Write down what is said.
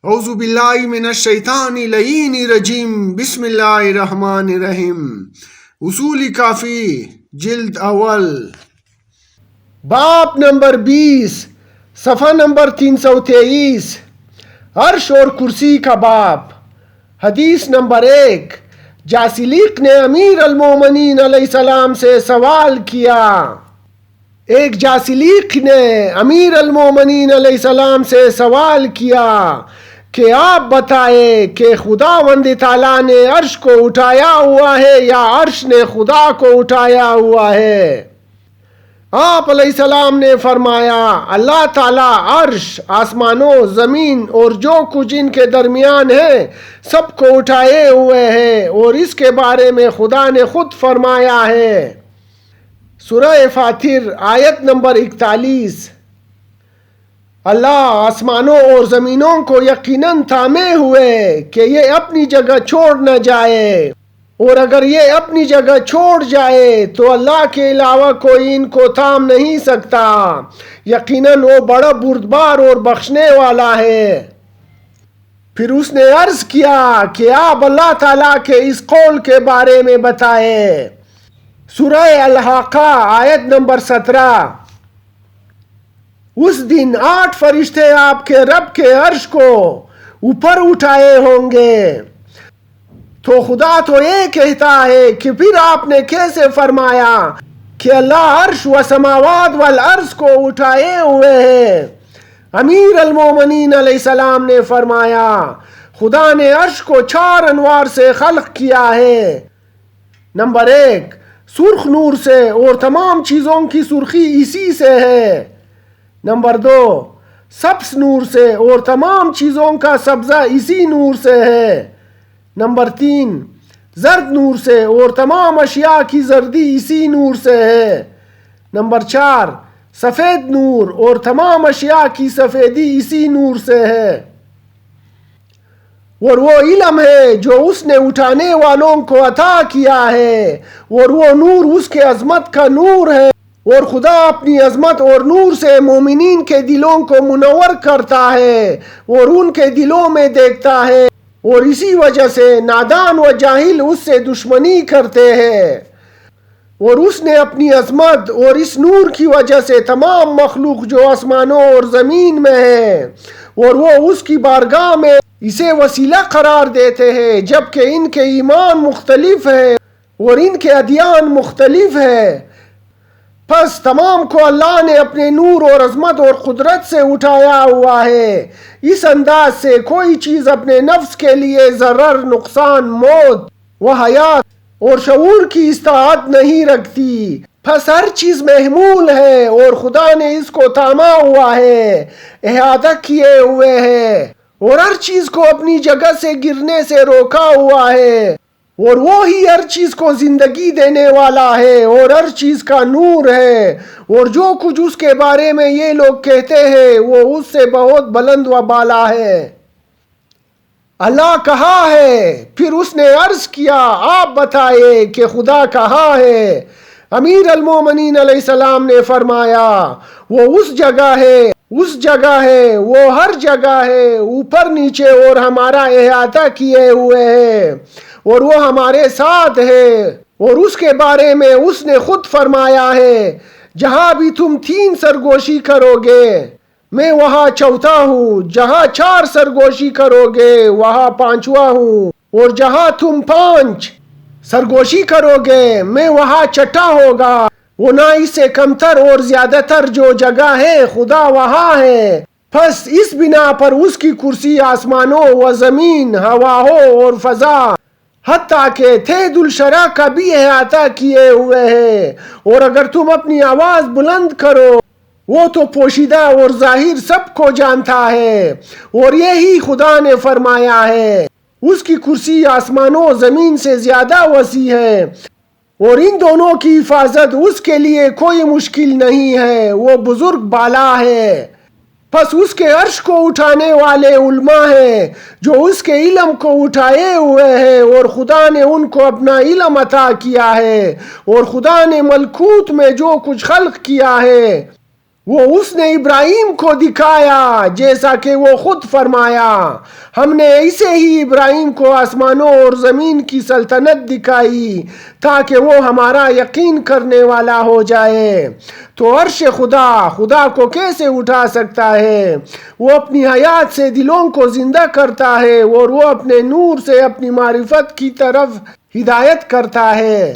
اعوذ باللہ من الشیطان اللعین الرجیم، بسم اللہ الرحمن الرحیم۔ اصول کافی جلد اول، باب نمبر 20، صفحہ نمبر 323، عرش اور کرسی کا باب۔ حدیث نمبر 1، جاسلیق نے امیر المومنین علیہ السلام سے سوال کیا۔ ایک جاسلیق نے امیر المومنین علیہ السلام سے سوال کیا کہ آپ بتائیں کہ خداوند تعالی نے عرش کو اٹھایا ہوا ہے یا عرش نے خدا کو اٹھایا ہوا ہے؟ آپ علیہ السلام نے فرمایا، اللہ تعالی عرش، آسمانوں، زمین اور جو کچھ ان کے درمیان ہے سب کو اٹھائے ہوئے ہے، اور اس کے بارے میں خدا نے خود فرمایا ہے۔ سورہ فاتر آیت نمبر 41۔ اللہ آسمانوں اور زمینوں کو یقیناً تھامے ہوئے کہ یہ اپنی جگہ چھوڑ نہ جائے، اور اگر یہ اپنی جگہ چھوڑ جائے تو اللہ کے علاوہ کوئی ان کو تھام نہیں سکتا۔ یقیناً وہ بڑا بردبار اور بخشنے والا ہے۔ پھر اس نے عرض کیا کہ آپ اللہ تعالیٰ کے اس قول کے بارے میں بتائیں۔ سورہ الحاقہ آیت نمبر 17۔ اس دن 8 فرشتے آپ کے رب کے عرش کو اوپر اٹھائے ہوں گے۔ تو خدا تو یہ کہتا ہے کہ پھر آپ نے کیسے فرمایا کہ اللہ عرش و سماوات والارض کو اٹھائے ہوئے ہے؟ امیر المومنین علیہ السلام نے فرمایا، خدا نے عرش کو 4 انوار سے خلق کیا ہے۔ نمبر 1، سرخ نور سے، اور تمام چیزوں کی سرخی اسی سے ہے۔ نمبر 2، سبز نور سے، اور تمام چیزوں کا سبزہ اسی نور سے ہے۔ نمبر 3، زرد نور سے، اور تمام اشیاء کی زردی اسی نور سے ہے۔ نمبر 4، سفید نور، اور تمام اشیاء کی سفیدی اسی نور سے ہے۔ اور وہ علم ہے جو اس نے اٹھانے والوں کو عطا کیا ہے، اور وہ نور اس کے عظمت کا نور ہے، اور خدا اپنی عظمت اور نور سے مومنین کے دلوں کو منور کرتا ہے اور ان کے دلوں میں دیکھتا ہے، اور اسی وجہ سے نادان و جاہل اس سے دشمنی کرتے ہیں۔ اور اس نے اپنی عظمت اور اس نور کی وجہ سے تمام مخلوق جو آسمانوں اور زمین میں ہے، اور وہ اس کی بارگاہ میں اسے وسیلہ قرار دیتے ہیں، جبکہ ان کے ایمان مختلف ہے اور ان کے ادیان مختلف ہے۔ پس تمام کو اللہ نے اپنے نور اور عظمت اور قدرت سے اٹھایا ہوا ہے۔ اس انداز سے کوئی چیز اپنے نفس کے لیے ضرر، نقصان، موت و حیات اور شعور کی استطاعت نہیں رکھتی۔ پس ہر چیز محمول ہے اور خدا نے اس کو تھاما ہوا ہے، احاطہ کیے ہوئے ہے، اور ہر چیز کو اپنی جگہ سے گرنے سے روکا ہوا ہے، اور وہی ہر چیز کو زندگی دینے والا ہے اور ہر چیز کا نور ہے، اور جو کچھ اس کے بارے میں یہ لوگ کہتے ہیں وہ اس سے بہت بلند و بالا ہے۔ اللہ کہاں ہے؟ پھر اس نے عرض کیا، آپ بتائیں کہ خدا کہاں ہے؟ امیر المومنین علیہ السلام نے فرمایا، وہ اس جگہ ہے، وہ ہر جگہ ہے، اوپر نیچے اور ہمارا احاطہ کیے ہوئے ہے، اور وہ ہمارے ساتھ ہے، اور اس کے بارے میں اس نے خود فرمایا ہے، جہاں بھی تم 3 سرگوشی کرو گے میں وہاں چوتھا ہوں، جہاں 4 سرگوشی کرو گے وہاں 5واں ہوں، اور جہاں تم 5 سرگوشی کرو گے میں وہاں چھٹا ہوگا، وہ نہ اس سے کمتر اور زیادہ تر جو جگہ ہے خدا وہاں ہے۔ پس اس بنا پر اس کی کرسی آسمانوں و زمین، ہواوں اور فضا، حتیٰ کہ تھید الشرع کا بھی احاطہ کیے ہوئے ہے، اور اگر تم اپنی آواز بلند کرو وہ تو پوشیدہ اور ظاہر سب کو جانتا ہے، اور یہی خدا نے فرمایا ہے، اس کی کرسی آسمانوں زمین سے زیادہ وسیع ہے، اور ان دونوں کی حفاظت اس کے لیے کوئی مشکل نہیں ہے، وہ بزرگ بالا ہے۔ پس اس کے عرش کو اٹھانے والے علماء ہیں جو اس کے علم کو اٹھائے ہوئے ہیں، اور خدا نے ان کو اپنا علم عطا کیا ہے، اور خدا نے ملکوت میں جو کچھ خلق کیا ہے وہ اس نے ابراہیم کو دکھایا جیسا کہ وہ خود فرمایا، ہم نے ایسے ہی ابراہیم کو آسمانوں اور زمین کی سلطنت دکھائی تاکہ وہ ہمارا یقین کرنے والا ہو جائے۔ تو عرش خدا کو کیسے اٹھا سکتا ہے؟ وہ اپنی حیات سے دلوں کو زندہ کرتا ہے اور وہ اپنے نور سے اپنی معرفت کی طرف ہدایت کرتا ہے۔